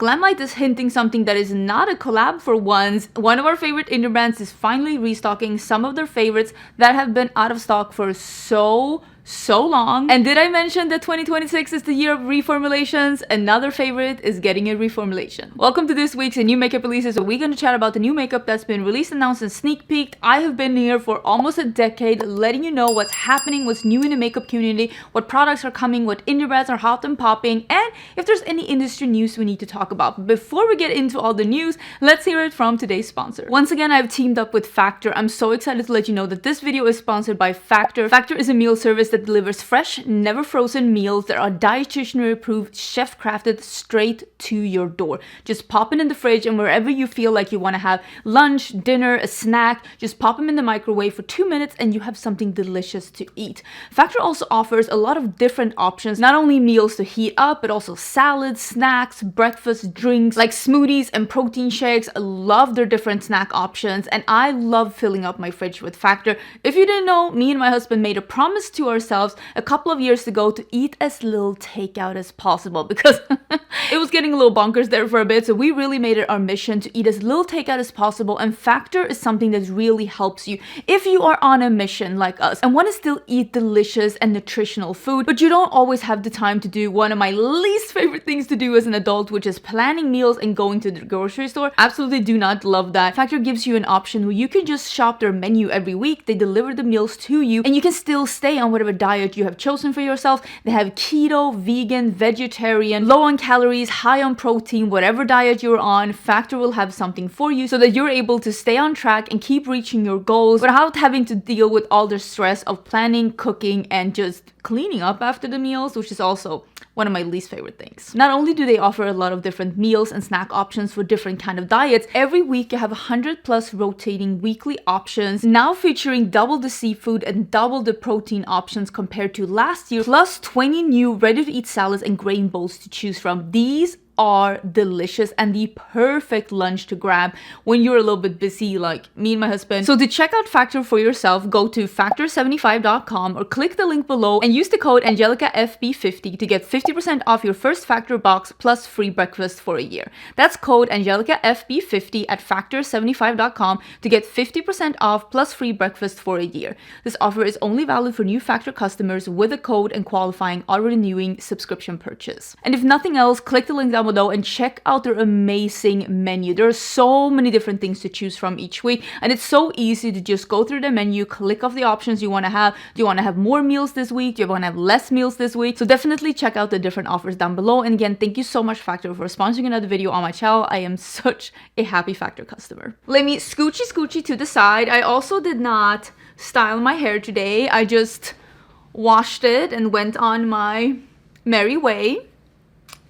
Glamlite is hinting something that is not a collab for once. One of our favorite indie brands is finally restocking some of their favorites that have been out of stock for so long. And did I mention that 2026 is the year of reformulations? Another favorite is getting a reformulation. Welcome to this week's new makeup releases, where we're going to chat about the new makeup that's been released, announced, and sneak peeked. I have been here for almost a decade, letting you know what's happening, what's new in the makeup community, what products are coming, what indie brands are hot and popping, and if there's any industry news we need to talk about. But before we get into all the news, let's hear it from today's sponsor. Once again, I've teamed up with Factor. I'm so excited to let you know that this video is sponsored by Factor. Factor is a meal service that delivers fresh, never frozen meals that are dietitian approved, chef crafted straight to your door. Just pop it in the fridge, and wherever you feel like you want to have lunch, dinner, a snack, just pop them in the microwave for 2 minutes and you have something delicious to eat. Factor also offers a lot of different options, not only meals to heat up, but also salads, snacks, breakfast, drinks like smoothies and protein shakes. I love their different snack options, and I love filling up my fridge with Factor. If you didn't know, me and my husband made a promise to ourselves a couple of years ago to eat as little takeout as possible, because it was getting a little bonkers there for a bit. So we really made it our mission to eat as little takeout as possible, and Factor is something that really helps you if you are on a mission like us and want to still eat delicious and nutritional food, but you don't always have the time to do one of my least favorite things to do as an adult, which is planning meals and going to the grocery store. Absolutely do not love that. Factor gives you an option where you can just shop their menu every week. They deliver the meals to you, and you can still stay on whatever diet you have chosen for yourself. They have keto, vegan, vegetarian, low on calories, high on protein, whatever diet you're on, Factor will have something for you so that you're able to stay on track and keep reaching your goals without having to deal with all the stress of planning, cooking, and just cleaning up after the meals, which is also one of my least favorite things. Not only do they offer a lot of different meals and snack options for different kind of diets, every week you have 100 plus rotating weekly options, now featuring double the seafood and double the protein options compared to last year, plus 20 new ready-to-eat salads and grain bowls to choose from. These are delicious and the perfect lunch to grab when you're a little bit busy like me and my husband. So to check out Factor for yourself, go to factor75.com or click the link below and use the code AngelicaFB50 to get 50% off your first Factor box plus free breakfast for a year. That's code AngelicaFB50 at factor75.com to get 50% off plus free breakfast for a year. This offer is only valid for new Factor customers with a code and qualifying or renewing subscription purchase. And if nothing else, click the link down below and check out their amazing menu. There are so many different things to choose from each week, and it's so easy to just go through the menu, click off the options you want to have. Do you want to have more meals this week? Do you want to have less meals this week? So definitely check out the different offers down below. And again, thank you so much Factor for sponsoring another video on my channel. I am such a happy Factor customer. Let me scoochie to the side. I also did not style my hair today. I just washed it and went on my merry way.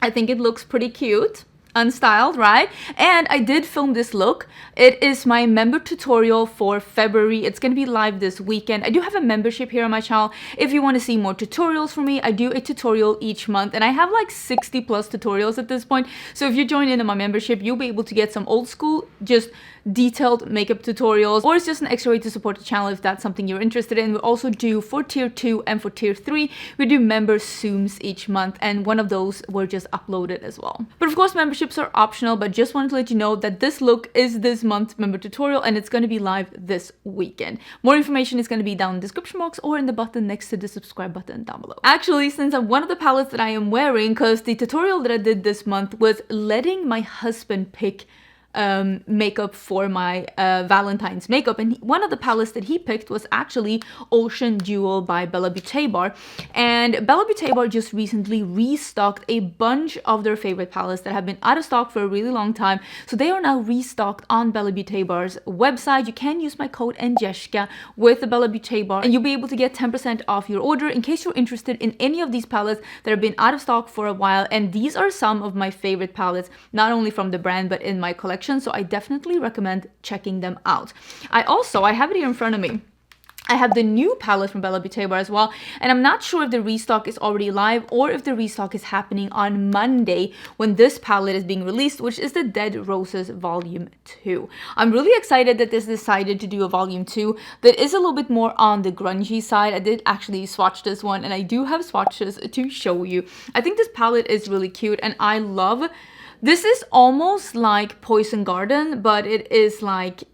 I think it looks pretty cute, unstyled, right? And I did film this look. It is my member tutorial for February. It's going to be live this weekend. I do have a membership here on my channel. If you want to see more tutorials from me, I do a tutorial each month, and I have like 60 plus tutorials at this point. So if you join in my membership, you'll be able to get some old school, just detailed makeup tutorials, or it's just an extra way to support the channel if that's something you're interested in. We also do for tier 2 and for tier 3, we do member Zooms each month, and one of those were just uploaded as well. But of course, memberships are optional, but just wanted to let you know that this look is this month's member tutorial, and it's going to be live this weekend. More information is going to be down in the description box or in the button next to the subscribe button down below. Actually, since one of the palettes that I am wearing, because the tutorial that I did this month was letting my husband pick makeup for my Valentine's makeup, and one of the palettes that he picked was actually Ocean Jewel by Bella Beauté Bar. And Bella Beauté Bar just recently restocked a bunch of their favorite palettes that have been out of stock for a really long time, so they are now restocked on Bella Beauté Bar's website. You can use my code Angeshka with the Bella Beauté Bar, and you'll be able to get 10% off your order in case you're interested in any of these palettes that have been out of stock for a while. And these are some of my favorite palettes, not only from the brand but in my collection, so I definitely recommend checking them out. I have it here in front of me. I have the new palette from Bella Beauté Bar as well, and I'm not sure if the restock is already live or if the restock is happening on Monday when this palette is being released, which is the Dead Roses Volume 2. I'm really excited that this decided to do a Volume 2 that is a little bit more on the grungy side. I did actually swatch this one, and I do have swatches to show you. I think this palette is really cute, and I love This is almost like Poison Garden, but it is like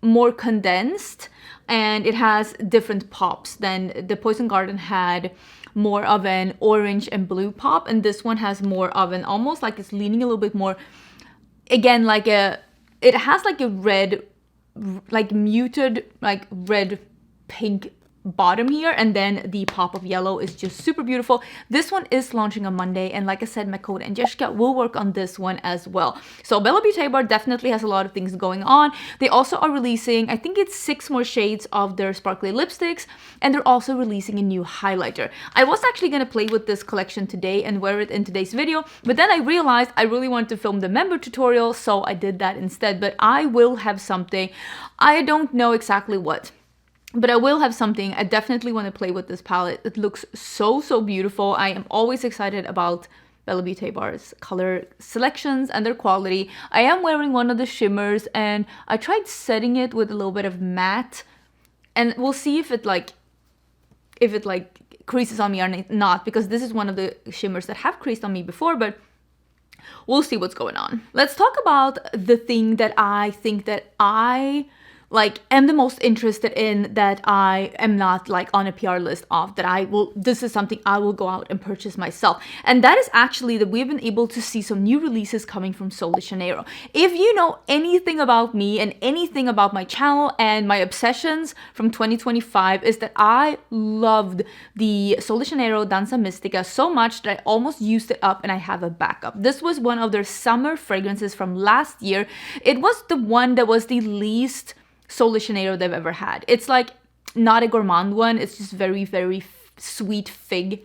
more condensed, and it has different pops than the Poison Garden had more of an orange and blue pop, and this one has more of an almost like it's leaning a little bit more, again, like it has like a red, like muted, like red pink bottom here, and then the pop of yellow is just super beautiful. This one is launching on Monday, and like I said, my code Angelica will work on this one as well. So Bella Beauté Bar definitely has a lot of things going on. They also are releasing, I think it's 6 more shades of their sparkly lipsticks, and they're also releasing a new highlighter. I was actually gonna play with this collection today and wear it in today's video, but then I realized I really wanted to film the member tutorial, so I did that instead. But I will have something, I don't know exactly what, but I will have something. I definitely want to play with this palette. It looks so beautiful. I am always excited about Bella Beauté Bar's color selections and their quality. I am wearing one of the shimmers, and I tried setting it with a little bit of matte, and we'll see if it like creases on me or not, because this is one of the shimmers that have creased on me before, but we'll see what's going on. Let's talk about the thing that I think that I am the most interested in, that I am not like on a PR list of, that this is something I will go out and purchase myself. And that is actually that we've been able to see some new releases coming from Sol de Janeiro. If you know anything about me and anything about my channel and my obsessions from 2025, is that I loved the Sol de Janeiro Danza Mystica so much that I almost used it up, and I have a backup. This was one of their summer fragrances from last year. It was the one that was the least Sol de Janeiro they've ever had. It's like not a gourmand one. It's just very sweet fig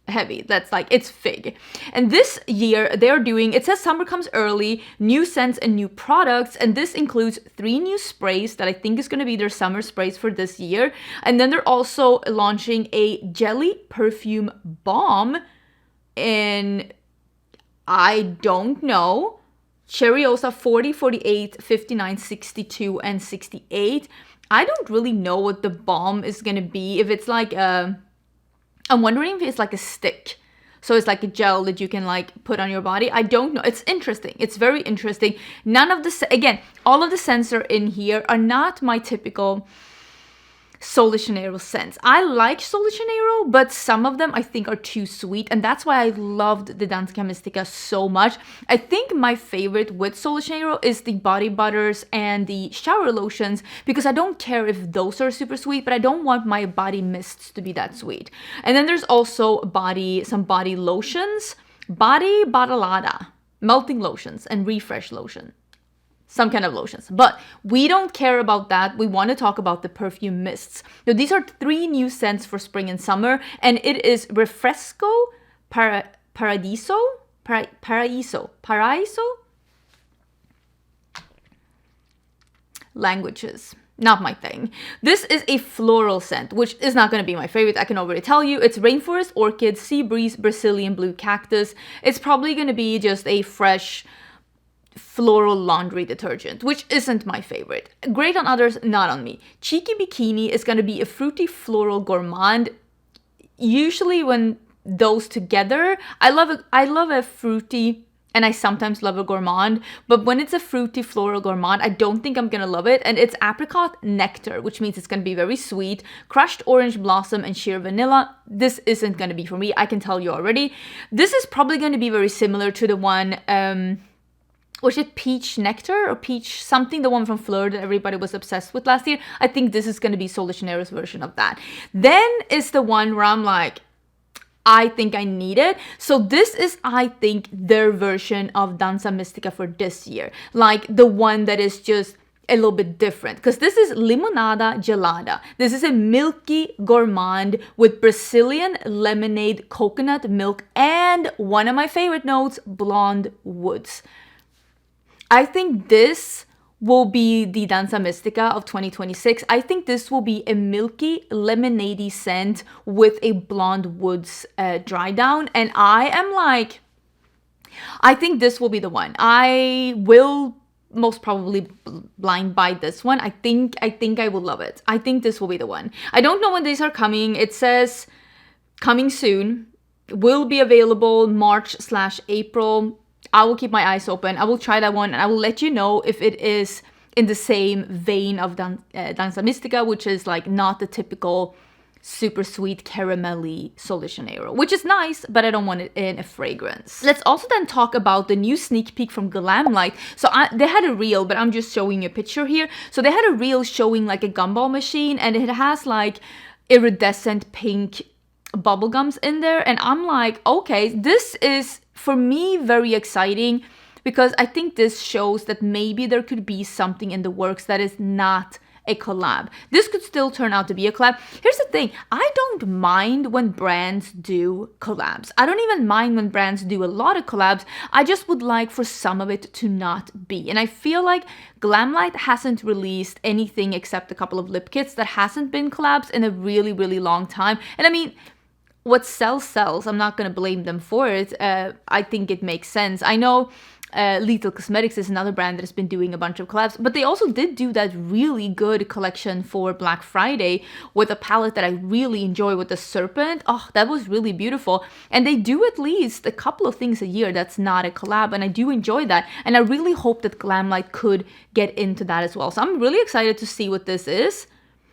heavy. That's like, it's fig. And this year they're doing, it says summer comes early, new scents and new products, and this includes 3 new sprays that I think is going to be their summer sprays for this year. And then they're also launching a jelly perfume balm in, I don't know, Cherryosa 40, 48, 59, 62, and 68. I don't really know what the balm is gonna be. If it's like I'm wondering if it's like a stick. So it's like a gel that you can like put on your body. I don't know. It's interesting. It's very interesting. None of the, again, all of the scents are in here are not my typical Sol de Janeiro scents. I like Sol de Janeiro, but some of them I think are too sweet, and that's why I loved the Danza Mystica so much. I think my favorite with Sol de Janeiro is the body butters and the shower lotions, because I don't care if those are super sweet, but I don't want my body mists to be that sweet. And then there's also some body lotions, Body Bottlada, melting lotions, and refresh lotion. Some kind of lotions, but we don't care about that. We want to talk about the perfume mists. Now, these are 3 new scents for spring and summer, and it is Refresco, Paraiso. Languages, not my thing. This is a floral scent, which is not going to be my favorite. I can already tell you. It's rainforest, orchid, sea breeze, Brazilian blue cactus. It's probably going to be just a fresh floral laundry detergent, which isn't my favorite. Great on others, not on me. Cheeky Bikini is going to be a fruity floral gourmand. Usually when those together, I love a fruity, and I sometimes love a gourmand, but when it's a fruity floral gourmand, I don't think I'm gonna love it. And it's apricot nectar, which means it's gonna be very sweet, crushed orange blossom, and sheer vanilla. This isn't gonna be for me, I can tell you already. This is probably gonna be very similar to the one, was it peach nectar or peach something, the one from Phlur that everybody was obsessed with last year? I think this is going to be Sol de Janeiro's version of that. Then is the one where I'm like, I think I need it. So this is, I think, their version of Danza Mystica for this year. Like the one that is just a little bit different, because this is Limonada Gelada. This is a milky gourmand with Brazilian lemonade, coconut milk, and one of my favorite notes, blonde woods. I think this will be the Danza Mystica of 2026. I think this will be a milky lemonade scent with a blonde woods dry down. And I am like, I think this will be the one. I will most probably blind buy this one. I think I will love it. I think this will be the one. I don't know when these are coming. It says coming soon. Will be available March/April. I will keep my eyes open. I will try that one, and I will let you know if it is in the same vein of Danza Mystica, which is like not the typical super sweet caramelly Sol de Janeiro, which is nice, but I don't want it in a fragrance. Let's also then talk about the new sneak peek from Glamlite. So they had a reel, but I'm just showing you a picture here. So they had a reel showing like a gumball machine, and it has like iridescent pink bubblegums in there, and I'm like, okay, this is for me very exciting, because I think this shows that maybe there could be something in the works that is not a collab. This could still turn out to be a collab. Here's the thing, I don't mind when brands do collabs. I don't even mind when brands do a lot of collabs. I just would like for some of it to not be. And I feel like Glamlite hasn't released anything except a couple of lip kits that hasn't been collabs in a really, really long time. And I mean, what sells. I'm not gonna blame them for it. I think it makes sense. I know Lethal Cosmetics is another brand that has been doing a bunch of collabs, but they also did do that really good collection for Black Friday with a palette that I really enjoy with the serpent. Oh, that was really beautiful. And they do at least a couple of things a year that's not a collab, and I do enjoy that. And I really hope that Glamlite could get into that as well. So I'm really excited to see what this is.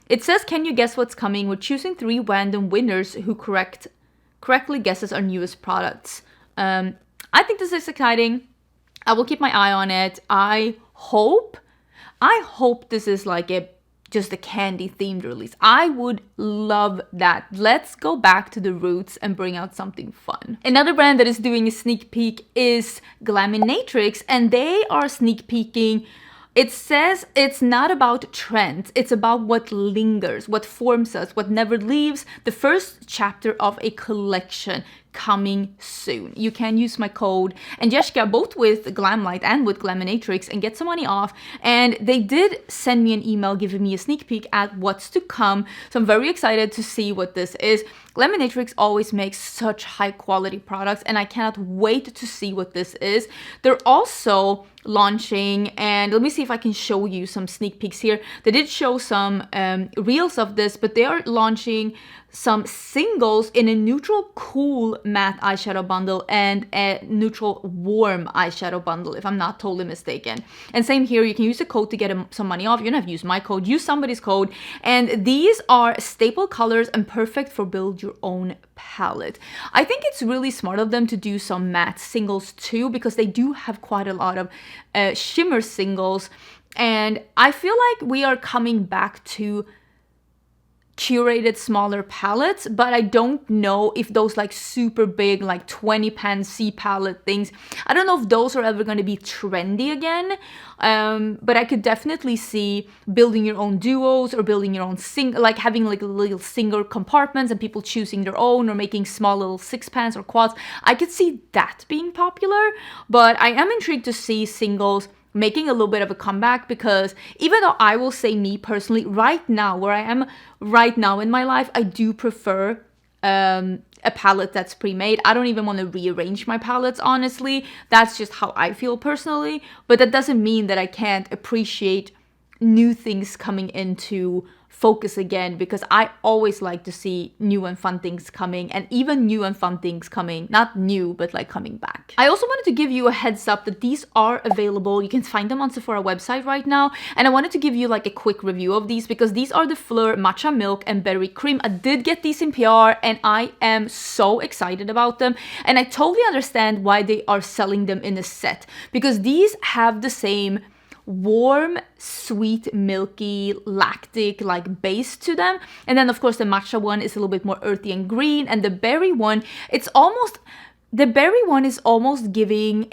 It says, can you guess what's coming? We're choosing 3 random winners who correctly guesses our newest products. I think this is exciting. I will keep my eye on it. I hope this is like just a candy themed release. I would love that. Let's go back to the roots and bring out something fun. Another brand that is doing a sneak peek is Glaminatrix, and they are sneak peeking. It says it's not about trends, it's about what lingers, what forms us, what never leaves. The first chapter of a collection coming soon. You can use my code Agnieszka both with Glamlite and with Glaminatrix and get some money off. And they did send me an email giving me a sneak peek at what's to come. So I'm very excited to see what this is. Glaminatrix always makes such high quality products, and I cannot wait to see what this is. They're also launching, and let me see if I can show you some sneak peeks here. They did show some reels of this, but they are launching some singles in a neutral cool matte eyeshadow bundle and a neutral warm eyeshadow bundle, if I'm not totally mistaken. And same here, you can use the code to get some money off. You don't have to use my code, use somebody's code. And these are staple colors and perfect for build your own palette. I think it's really smart of them to do some matte singles too, because they do have quite a lot of shimmer singles. And I feel like we are coming back to curated smaller palettes, but I don't know if those like super big like 20 pan C palette things, I don't know if those are ever going to be trendy again. But I could definitely see building your own duos or building your own like having like little single compartments and people choosing their own, or making small little 6 pans or quads. I could see that being popular, but I am intrigued to see singles making a little bit of a comeback, because even though I will say, me personally, right now, where I am right now in my life, I do prefer a palette that's pre-made. I don't even want to rearrange my palettes, honestly. That's just how I feel personally, but that doesn't mean that I can't appreciate new things coming into focus again, because I always like to see new and fun things coming, and even new and fun things coming, not new, but like coming back. I also wanted to give you a heads up that these are available. You can find them on Sephora website right now, and I wanted to give you like a quick review of these, because these are the Phlur Matcha Milk and Berry Cream. I did get these in PR, and I am so excited about them, and I totally understand why they are selling them in a set, because these have the same warm, sweet, milky, lactic like base to them. And then of course the matcha one is a little bit more earthy and green, and the berry one, the berry one is almost giving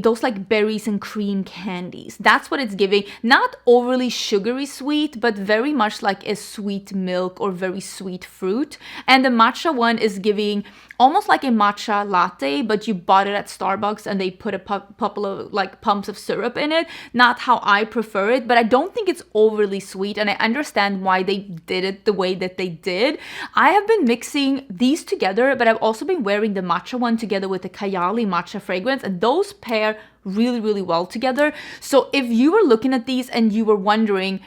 those like berries and cream candies. That's what it's giving. Not overly sugary sweet, but very much like a sweet milk or very sweet fruit. And the matcha one is giving almost like a matcha latte, but you bought it at Starbucks and they put a couple of like pumps of syrup in it. Not how I prefer it, but I don't think it's overly sweet, and I understand why they did it the way that they did. I have been mixing these together, but I've also been wearing the matcha one together with the Kayali matcha fragrance, and those pair really, really well together. So if you were looking at these and you were wondering,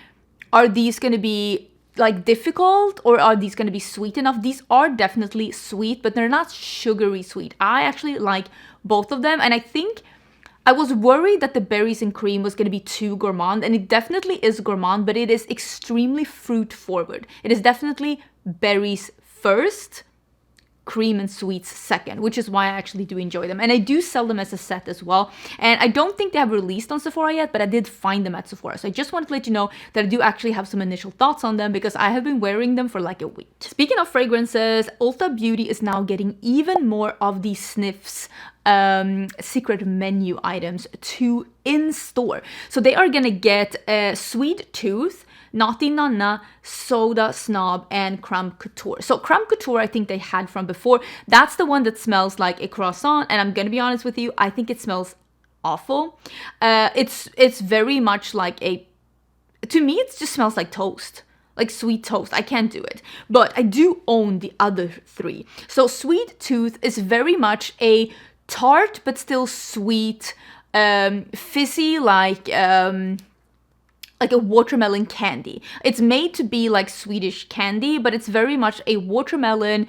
are these going to be like difficult, or are these going to be sweet enough? These are definitely sweet, but they're not sugary sweet. I actually like both of them, and I think I was worried that the berries and cream was going to be too gourmand, and it definitely is gourmand, but it is extremely fruit forward. It is definitely berries first, cream and sweets second, which is why I actually do enjoy them. And I do sell them as a set as well. And I don't think they have released on Sephora yet, but I did find them at Sephora. So I just wanted to let you know that I do actually have some initial thoughts on them because I have been wearing them for like a week. Speaking of fragrances, Ulta Beauty is now getting even more of these Snif's secret menu items to in store. So they are gonna get Sweet Tooth, Naughty Nana, Soda Snob, and Crumb Couture. So Crumb Couture I think they had from before. That's the one that smells like a croissant, and I'm gonna be honest with you, I think it smells awful. It's very much like to me it just smells like toast. Like sweet toast. I can't do it. But I do own the other three. So Sweet Tooth is very much a tart but still sweet, fizzy, like a watermelon candy. It's made to be like Swedish candy, but it's very much a watermelon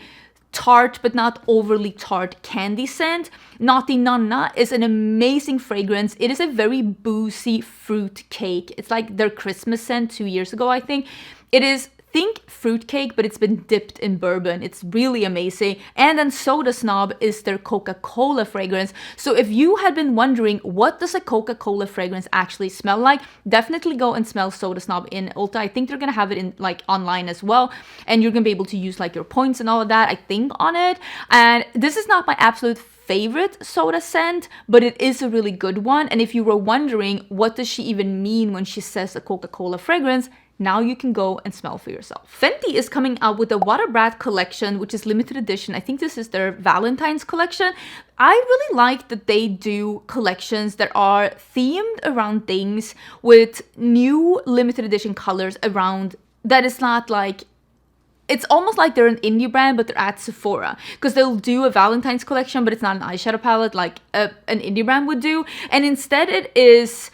tart but not overly tart candy scent. Naughty Nana is an amazing fragrance. It is a very boozy fruit cake. It's like their Christmas scent 2 years ago, I think. It is, think fruitcake, but it's been dipped in bourbon. It's really amazing. And then Soda Snob is their Coca-Cola fragrance. So if you had been wondering what does a Coca-Cola fragrance actually smell like, definitely go and smell Soda Snob in Ulta. I think they're gonna have it in like online as well, and you're gonna be able to use like your points and all of that, I think, on it. And this is not my absolute favorite soda scent, but it is a really good one. And if you were wondering what does she even mean when she says a Coca-Cola fragrance, now you can go and smell for yourself. Fenty is coming out with the WATTABRAT collection, which is limited edition. I think this is their Valentine's collection. I really like that they do collections that are themed around things with new limited edition colors around that is not like, it's almost like they're an indie brand, but they're at Sephora. Because they'll do a Valentine's collection, but it's not an eyeshadow palette like an indie brand would do. And instead it is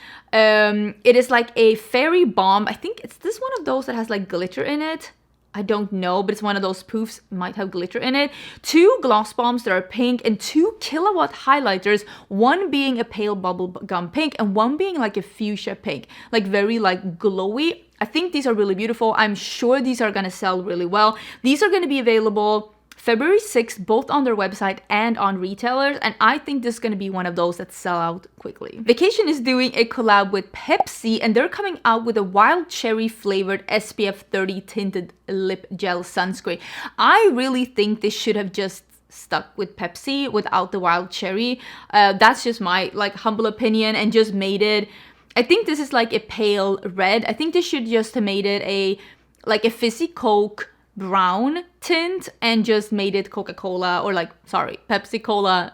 like a fairy balm. I think it's this one of those that has like glitter in it. I don't know, but it's one of those poofs, might have glitter in it. 2 gloss bombs that are pink and 2 kilowatt highlighters, one being a pale bubblegum pink and one being like a fuchsia pink, like very like glowy. I think these are really beautiful. I'm sure these are gonna sell really well. These are gonna be available February 6th, both on their website and on retailers, and I think this is going to be one of those that sell out quickly. Vacation is doing a collab with Pepsi, and they're coming out with a wild cherry flavored SPF 30 tinted lip gel sunscreen. I really think they should have just stuck with Pepsi without the wild cherry. That's just my like humble opinion, and just made it, I think this is like a pale red. I think they should just have made it like a fizzy Coke brown tint and just made it Coca-Cola or like, sorry, Pepsi-Cola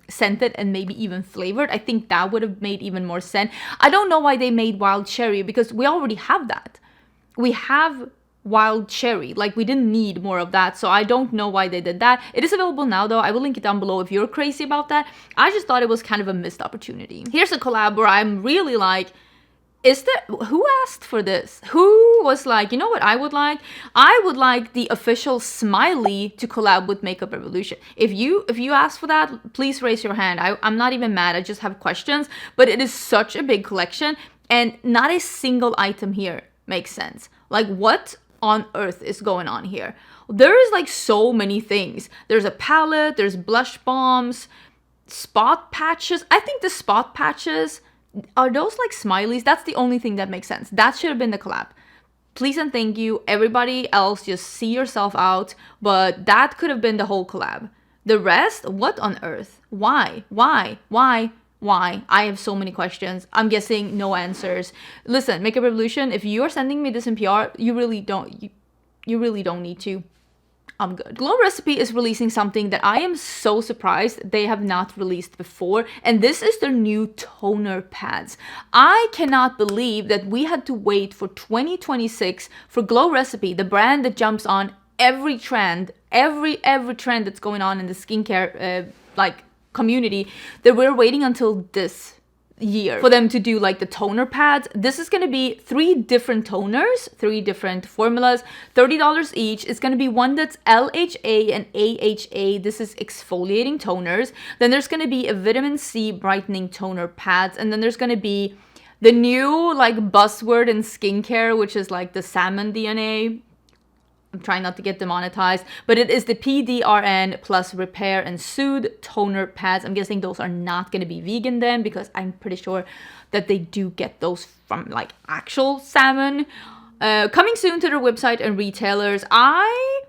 scented and maybe even flavored. I think that would have made even more sense. I don't know why they made wild cherry because we already have that. We have wild cherry, like we didn't need more of that, so I don't know why they did that. It is available now though. I will link it down below if you're crazy about that. I just thought it was kind of a missed opportunity. Here's a collab where I'm really like, who asked for this? Who was like, you know what I would like? I would like the official Smiley to collab with Makeup Revolution. If you asked for that, please raise your hand. I'm not even mad, I just have questions, but it is such a big collection and not a single item here makes sense. Like, what on earth is going on here? There is like so many things. There's a palette, there's blush bombs, spot patches. I think the spot patches, are those like smileys? That's the only thing that makes sense. That should have been the collab. Please and thank you. Everybody else, just see yourself out. But that could have been the whole collab. The rest, what on earth? Why? Why? I have so many questions. I'm guessing no answers. Listen, Makeup Revolution, if you're sending me this in PR, you really don't need to. I'm good. Glow Recipe is releasing something that I am so surprised they have not released before, and this is their new toner pads. I cannot believe that we had to wait for 2026 for Glow Recipe, the brand that jumps on every trend, every trend that's going on in the skincare like community, that we're waiting until this year for them to do like the toner pads. This is going to be 3 different toners, 3 different formulas, $30 each. It's going to be one that's LHA and AHA. This is exfoliating toners. Then there's going to be a vitamin C brightening toner pads, and then there's going to be the new like buzzword in skincare, which is like the salmon DNA. I'm trying not to get demonetized, but it is the PDRN plus repair and soothe toner pads. I'm guessing those are not going to be vegan then, because I'm pretty sure that they do get those from like actual salmon. Coming soon to their website and retailers. I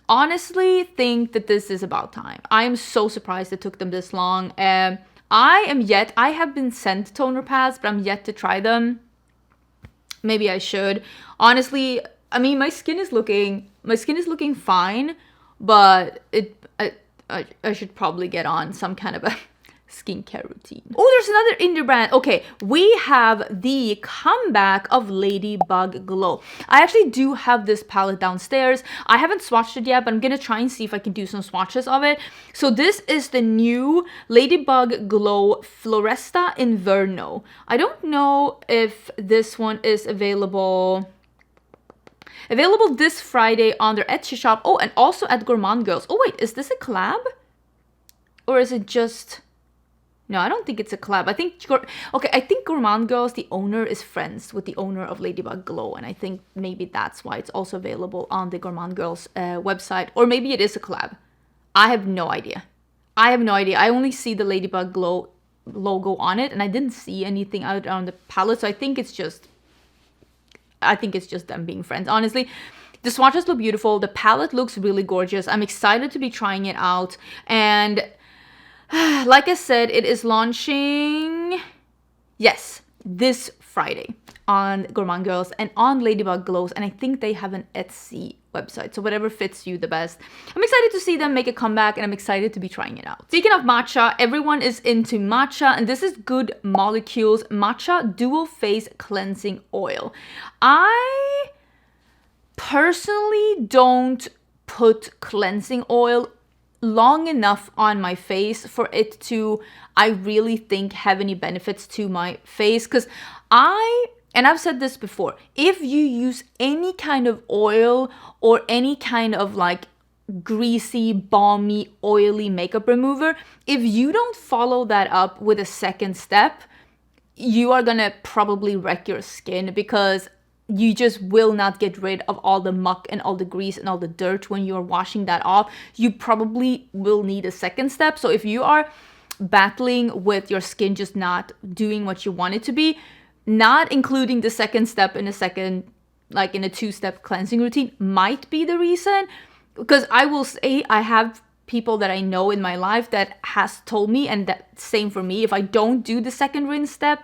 honestly think that this is about time. I am so surprised it took them this long. I have been sent toner pads, but I'm yet to try them. Maybe I should. Honestly, I mean, my skin is looking fine, but I should probably get on some kind of a skincare routine. Oh, there's another indie brand. Okay, we have the comeback of Ladybug Glow. I actually do have this palette downstairs. I haven't swatched it yet, but I'm gonna try and see if I can do some swatches of it. So this is the new Ladybug Glow Floresta Inverno. I don't know if this one is available this Friday on their Etsy shop. Oh, and also at Gourmand Girls. Oh wait, is this a collab? Or is it just... No, I don't think it's a collab. I think Gourmand Girls, the owner is friends with the owner of Ladybug Glow, and I think maybe that's why it's also available on the Gourmand Girls website. Or maybe it is a collab. I have no idea. I only see the Ladybug Glow logo on it, and I didn't see anything out on the palette, so I think it's just them being friends, honestly. The swatches look beautiful. The palette looks really gorgeous. I'm excited to be trying it out. And like I said, it is launching, yes, this Friday on Gourmand Girls and on Ladybug Glows. And I think they have an Etsy website. So whatever fits you the best. I'm excited to see them make a comeback, and I'm excited to be trying it out. Speaking of matcha, everyone is into matcha, and this is Good Molecules Matcha Dual Phase Cleansing Oil. I personally don't put cleansing oil long enough on my face for it to, I really think, have any benefits to my face, because and I've said this before, if you use any kind of oil or any kind of like greasy, balmy, oily makeup remover, if you don't follow that up with a second step, you are gonna probably wreck your skin, because you just will not get rid of all the muck and all the grease and all the dirt when you're washing that off. You probably will need a second step. So if you are battling with your skin just not doing what you want it to be, not including the second step in a 2-step cleansing routine might be the reason. Because I will say, I have people that I know in my life that has told me, and that same for me, if I don't do the second rinse step,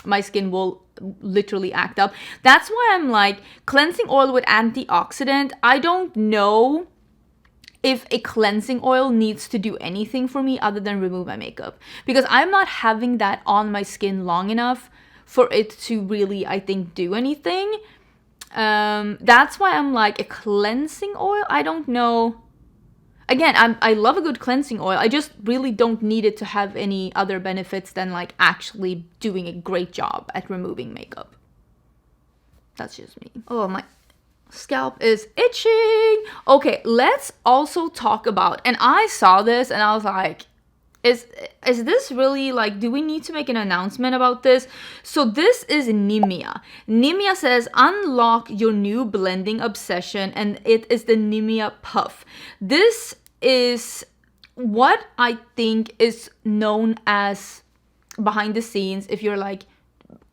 my skin will literally act up. That's why I'm like, cleansing oil with antioxidant, I don't know if a cleansing oil needs to do anything for me other than remove my makeup, because I'm not having that on my skin long enough for it to really, I think, do anything. That's why I'm like, a cleansing oil, I don't know. Again, I love a good cleansing oil. I just really don't need it to have any other benefits than like actually doing a great job at removing makeup. That's just me. Oh, my scalp is itching. Okay, let's also talk about, and I saw this and I was like, is this really, like, do we need to make an announcement about this? So this is Nimya. Nimya says, unlock your new blending obsession, and it is the Nimya Puff. This is what I think is known as, behind the scenes, if you're like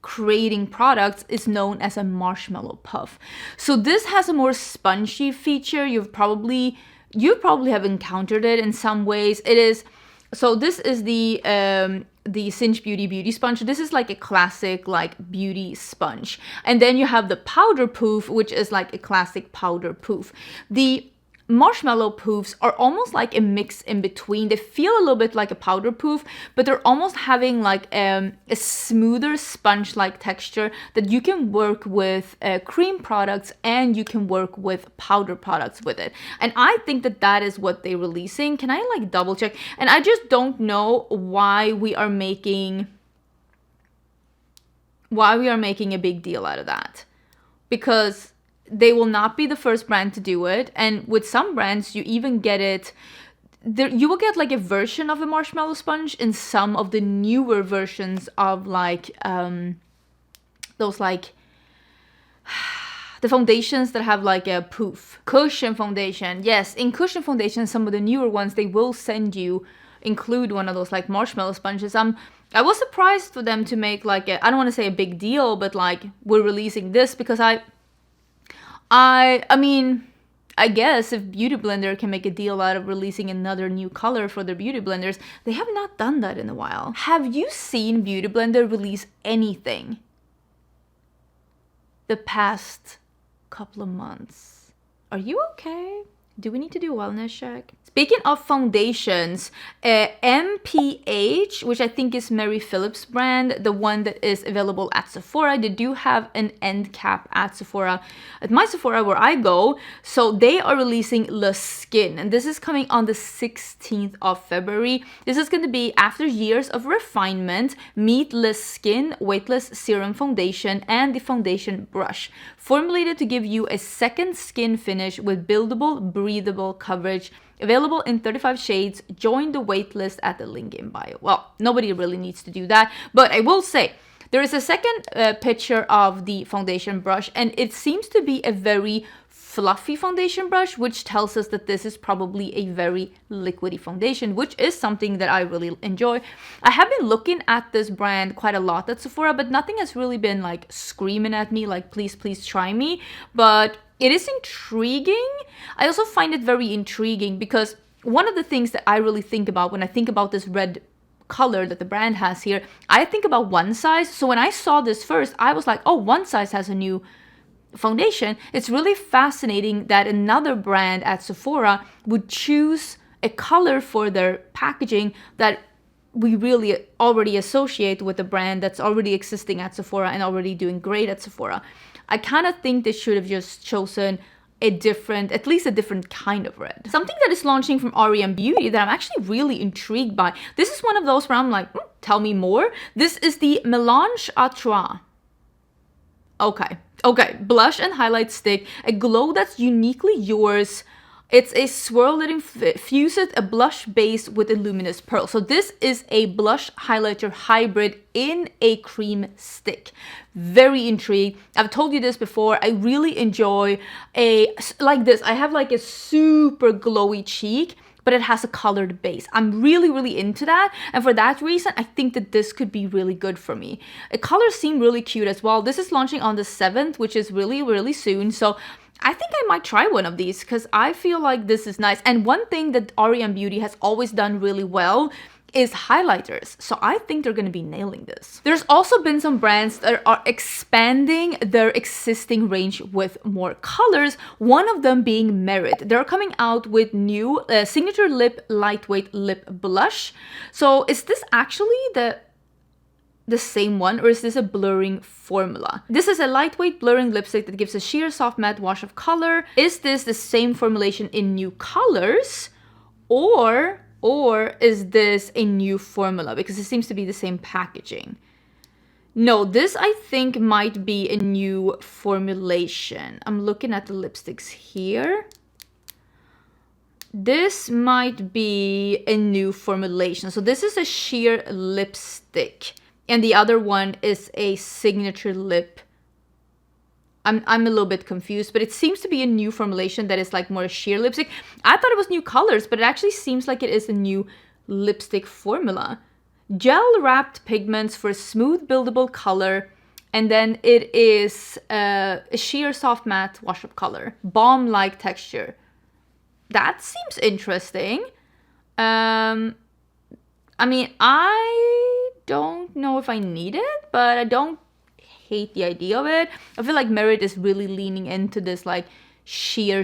creating products, is known as a marshmallow puff. So this has a more spongy feature. You probably have encountered it in some ways. It is, so this is the Cinch Beauty Sponge. This is like a classic like beauty sponge. And then you have the powder poof, which is like a classic powder poof. The marshmallow poofs are almost like a mix in between. They feel a little bit like a powder poof, but they're almost having like a smoother sponge-like texture that you can work with cream products, and you can work with powder products with it. And I think that that is what they're releasing. Can I like double check? And I just don't know why we are making why we are making a big deal out of that. Because they will not be the first brand to do it. And with some brands, you even get it... you will get like a version of a marshmallow sponge in some of the newer versions of like those like the foundations that have like a poof. Cushion foundation. Yes, in cushion foundation, some of the newer ones, they will send you, include one of those like marshmallow sponges. I was surprised for them to make like a, I don't want to say a big deal, but like we're releasing this because I mean, I guess if Beauty Blender can make a deal out of releasing another new color for their beauty blenders, they have not done that in a while. Have you seen Beauty Blender release anything the past couple of months? Are you okay? Do we need to do a wellness check? Speaking of foundations, m.ph, which I think is Mary Phillips' brand, the one that is available at Sephora, they do have an end cap at Sephora, at my Sephora where I go. So they are releasing Le Skin, and this is coming on the 16th of February. This is going to be after years of refinement. Meet Le Skin Weightless Serum Foundation and the foundation brush, formulated to give you a second skin finish with buildable, breathable coverage. Available in 35 shades. Join the wait list at the link in bio. Well, nobody really needs to do that, but I will say there is a second picture of the foundation brush, and it seems to be a very fluffy foundation brush, which tells us that this is probably a very liquidy foundation, which is something that I really enjoy. I have been looking at this brand quite a lot at Sephora, but nothing has really been like screaming at me like, please, please try me. But it is intriguing. I also find it very intriguing because one of the things that I really think about when I think about this red color that the brand has here, I think about one size. So when I saw this first, I was like, oh, one size has a new foundation. It's really fascinating that another brand at Sephora would choose a color for their packaging that we really already associate with a brand that's already existing at Sephora and already doing great at Sephora. I kind of think they should have just chosen a different, at least a different kind of red. Something that is launching from R.E.M. Beauty that I'm actually really intrigued by. This is one of those where I'm like, tell me more. This is the Mélange à Trois. Okay, blush and highlight stick, a glow that's uniquely yours. It's a swirl that infuses a blush base with a luminous pearl. So this is a blush highlighter hybrid in a cream stick. Very intrigued. I've told you this before. I really enjoy like this. I have like a super glowy cheek, but it has a colored base. I'm really, really into that. And for that reason, I think that this could be really good for me. The colors seem really cute as well. This is launching on the 7th, which is really, really soon. So I think I might try one of these because I feel like this is nice. And one thing that R.E.M. Beauty has always done really well is highlighters. So I think they're going to be nailing this. There's also been some brands that are expanding their existing range with more colors. One of them being Merit. They're coming out with new signature lip lightweight lip blush. So is this actually the same one, or is this a blurring formula? This is a lightweight blurring lipstick that gives a sheer soft matte wash of color. Is this the same formulation in new colors, or is this a new formula? Because it seems to be the same packaging. No, this I think might be a new formulation. I'm looking at the lipsticks here. This might be a new formulation. So this is a sheer lipstick. And the other one is a signature lip. I'm a little bit confused, but it seems to be a new formulation that is like more sheer lipstick. I thought it was new colors, but it actually seems like it is a new lipstick formula. Gel wrapped pigments for smooth buildable color. And then it is a sheer soft matte wash of color. Balm-like texture. That seems interesting. I mean, I don't know if I need it, but I don't hate the idea of it. I feel like Merit is really leaning into this like sheer,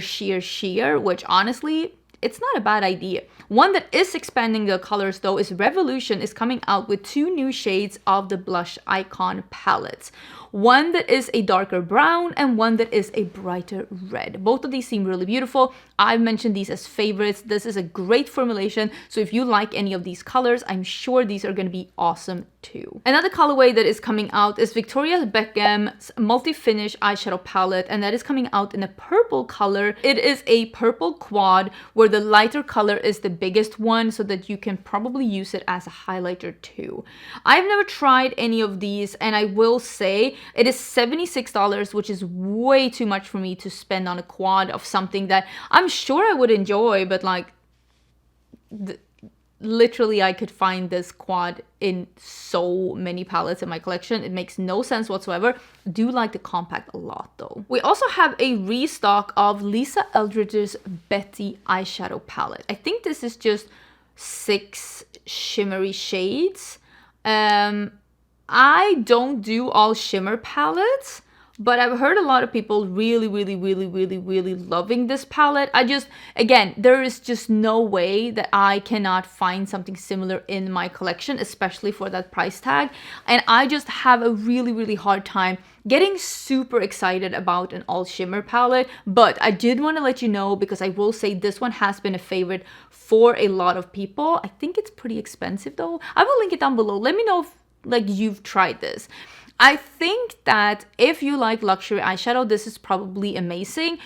which honestly, it's not a bad idea. One that is expanding the colors though is Revolution is coming out with 2 new shades of the Blush Icon palettes. One that is a darker brown and one that is a brighter red. Both of these seem really beautiful. I've mentioned these as favorites. This is a great formulation. So if you like any of these colors, I'm sure these are going to be awesome too. Another colorway that is coming out is Victoria Beckham's multi-finish eyeshadow palette, and that is coming out in a purple color. It is a purple quad where the lighter color is the biggest one, so that you can probably use it as a highlighter too. I've never tried any of these, and I will say it is $76, which is way too much for me to spend on a quad of something that I'm sure I would enjoy, but like literally I could find this quad in so many palettes in my collection. It makes no sense whatsoever. Do like the compact a lot though. We also have a restock of Lisa Eldridge's Betty eyeshadow palette. I think this is just 6 shimmery shades. I don't do all shimmer palettes, but I've heard a lot of people really loving this palette. Again, there is just no way that I cannot find something similar in my collection, especially for that price tag. And I just have a really hard time getting super excited about an all shimmer palette. But I did want to let you know, because I will say this one has been a favorite for a lot of people. I think it's pretty expensive though. I will link it down below. Let me know if like you've tried this. I think that if you like luxury eyeshadow, this is probably amazing.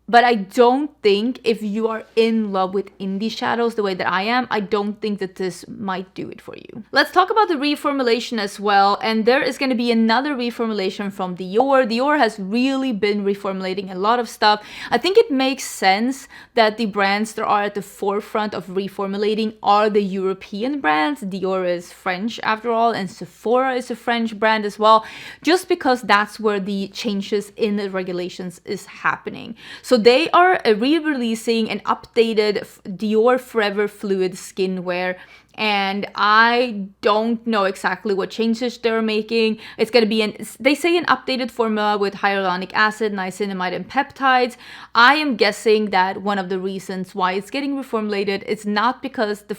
But I don't think if you are in love with indie shadows the way that I am, I don't think that this might do it for you. Let's talk about the reformulation as well. And there is going to be another reformulation from Dior. Dior has really been reformulating a lot of stuff. I think it makes sense that the brands that are at the forefront of reformulating are the European brands. Dior is French after all, and Sephora is a French brand as well, just because that's where the changes in the regulations is happening. So they are re-releasing an updated Dior Forever Fluid Skinwear, and I don't know exactly what changes they're making. It's going to be they say an updated formula with hyaluronic acid, niacinamide, and peptides. I am guessing that one of the reasons why it's getting reformulated is not because the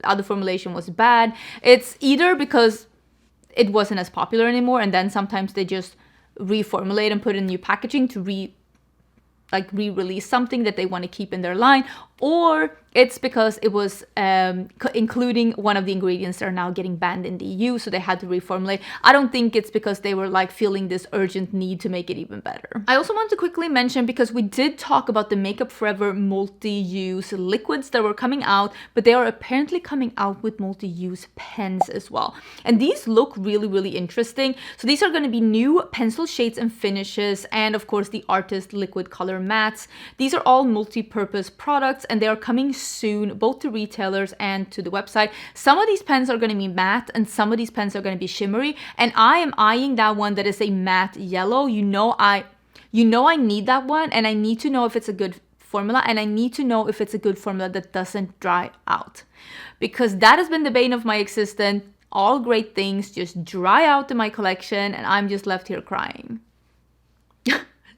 other formulation was bad. It's either because it wasn't as popular anymore, and then sometimes they just reformulate and put in new packaging to re-release something that they want to keep in their line, or it's because it was including one of the ingredients that are now getting banned in the EU, so they had to reformulate. I don't think it's because they were like feeling this urgent need to make it even better. I also want to quickly mention, because we did talk about the Makeup Forever multi-use liquids that were coming out, but they are apparently coming out with multi-use pens as well. And these look really interesting. So these are going to be new pencil shades and finishes, and of course the Artist Liquid Color Mattes. These are all multi-purpose products, and they are coming soon, both to retailers and to the website. Some of these pens are going to be matte, and some of these pens are going to be shimmery, and I am eyeing that one that is a matte yellow. You know I need that one, and I need to know if it's a good formula, and I need to know if it's a good formula that doesn't dry out, because that has been the bane of my existence. All great things just dry out in my collection, and I'm just left here crying.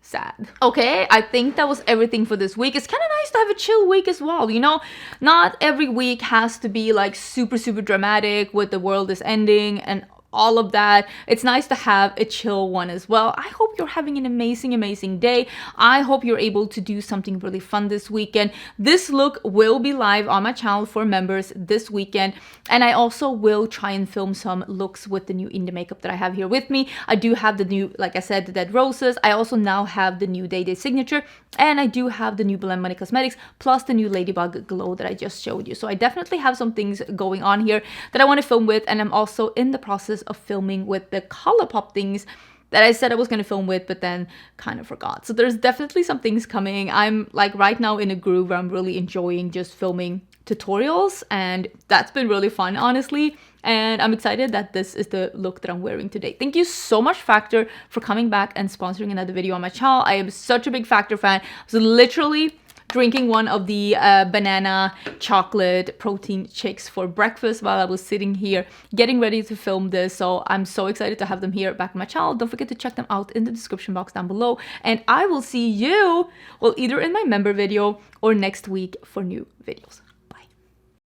Sad. Okay, I think that was everything for this week. It's kind of nice to have a chill week as well, you know? Not every week has to be like super dramatic with the world is ending and all of that. It's nice to have a chill one as well. I hope you're having an amazing day. I hope you're able to do something really fun this weekend. This look will be live on my channel for members this weekend, and I also will try and film some looks with the new indie makeup that I have here with me. I do have the new, like I said, the Dead Roses. I also now have the new Day Day Signature, and I do have the new Balm Cosmetics plus the new Ladybug Glow that I just showed you. So I definitely have some things going on here that I want to film with, and I'm also in the process of filming with the ColourPop things that I said I was going to film with, but then kind of forgot. So there's definitely some things coming. I'm like right now in a groove where I'm really enjoying just filming tutorials, and that's been really fun, honestly. And I'm excited that this is the look that I'm wearing today. Thank you so much, Factor, for coming back and sponsoring another video on my channel. I am such a big Factor fan. So literally drinking one of the banana chocolate protein shakes for breakfast while I was sitting here getting ready to film this. So I'm so excited to have them here back on my channel. Don't forget to check them out in the description box down below. And I will see you, well, either in my member video or next week for new videos.